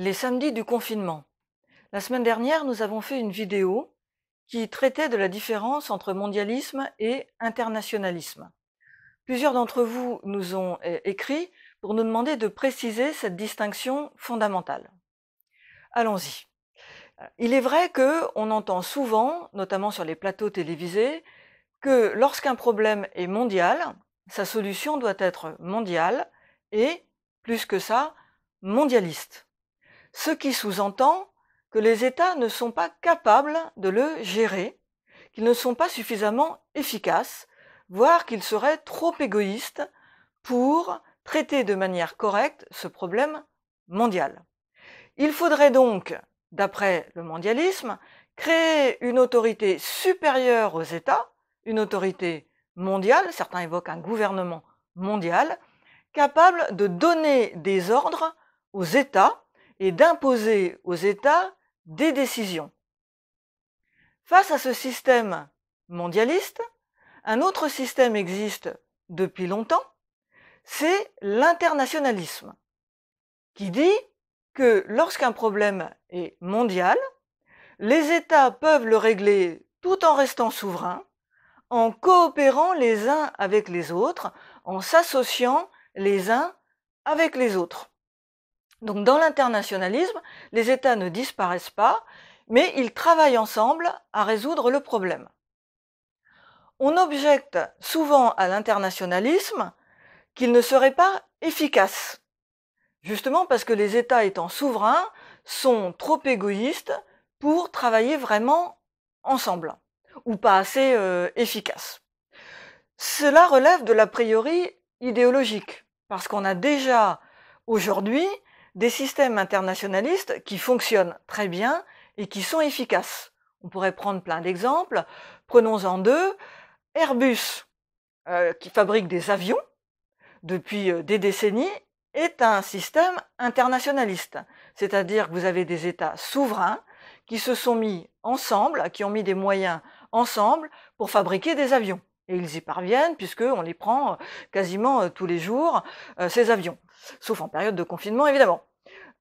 Les samedis du confinement. La semaine dernière, nous avons fait une vidéo qui traitait de la différence entre mondialisme et internationalisme. Plusieurs d'entre vous nous ont écrit pour nous demander de préciser cette distinction fondamentale. Allons-y. Il est vrai qu'on entend souvent, notamment sur les plateaux télévisés, que lorsqu'un problème est mondial, sa solution doit être mondiale et, plus que ça, mondialiste. Ce qui sous-entend que les États ne sont pas capables de le gérer, qu'ils ne sont pas suffisamment efficaces, voire qu'ils seraient trop égoïstes pour traiter de manière correcte ce problème mondial. Il faudrait donc, d'après le mondialisme, créer une autorité supérieure aux États, une autorité mondiale, certains évoquent un gouvernement mondial, capable de donner des ordres aux États et d'imposer aux États des décisions. Face à ce système mondialiste, un autre système existe depuis longtemps, c'est l'internationalisme, qui dit que lorsqu'un problème est mondial, les États peuvent le régler tout en restant souverains, en coopérant les uns avec les autres, en s'associant les uns avec les autres. Donc dans l'internationalisme, les États ne disparaissent pas, mais ils travaillent ensemble à résoudre le problème. On objecte souvent à l'internationalisme qu'il ne serait pas efficace, justement parce que les États étant souverains sont trop égoïstes pour travailler vraiment ensemble, ou pas assez efficaces. Cela relève de l'a priori idéologique, parce qu'on a déjà aujourd'hui des systèmes internationalistes qui fonctionnent très bien et qui sont efficaces. On pourrait prendre plein d'exemples. Prenons-en deux. Airbus, qui fabrique des avions depuis des décennies, est un système internationaliste. C'est-à-dire que vous avez des États souverains qui se sont mis ensemble, qui ont mis des moyens ensemble pour fabriquer des avions. Et ils y parviennent puisqu'on les prend quasiment tous les jours, ces avions. Sauf en période de confinement, évidemment.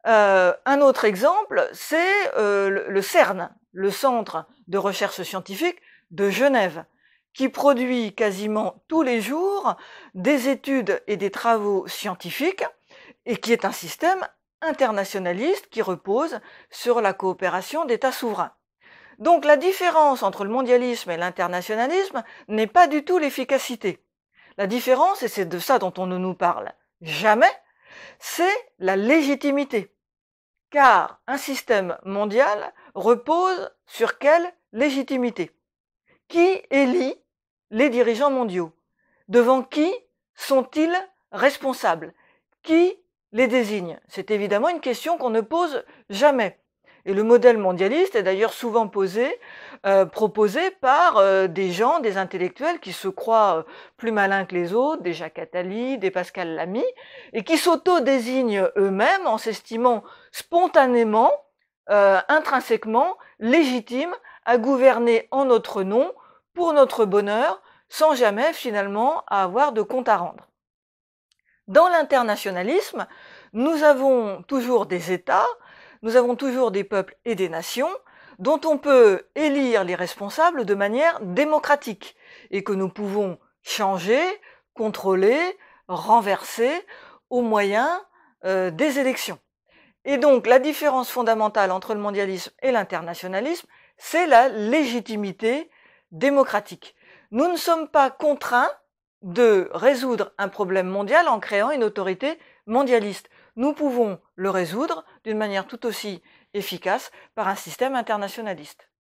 Un autre exemple, c'est le CERN, le Centre de recherche scientifique de Genève, qui produit quasiment tous les jours des études et des travaux scientifiques, et qui est un système internationaliste qui repose sur la coopération d'États souverains. Donc la différence entre le mondialisme et l'internationalisme n'est pas du tout l'efficacité. La différence, et c'est de ça dont on ne nous parle jamais, c'est la légitimité. Car un système mondial repose sur quelle légitimité? Qui élit les dirigeants mondiaux? Devant qui sont-ils responsables? Qui les désigne? C'est évidemment une question qu'on ne pose jamais. Et le modèle mondialiste est d'ailleurs souvent proposé par des gens, des intellectuels qui se croient plus malins que les autres, des Jacques Attali, des Pascal Lamy, et qui s'auto-désignent eux-mêmes en s'estimant spontanément, intrinsèquement légitimes à gouverner en notre nom, pour notre bonheur, sans jamais finalement avoir de compte à rendre. Dans l'internationalisme, nous avons toujours des États, nous avons toujours des peuples et des nations dont on peut élire les responsables de manière démocratique et que nous pouvons changer, contrôler, renverser au moyen des élections. Et donc la différence fondamentale entre le mondialisme et l'internationalisme, c'est la légitimité démocratique. Nous ne sommes pas contraints de résoudre un problème mondial en créant une autorité mondialiste. Nous pouvons le résoudre d'une manière tout aussi efficace par un système internationaliste.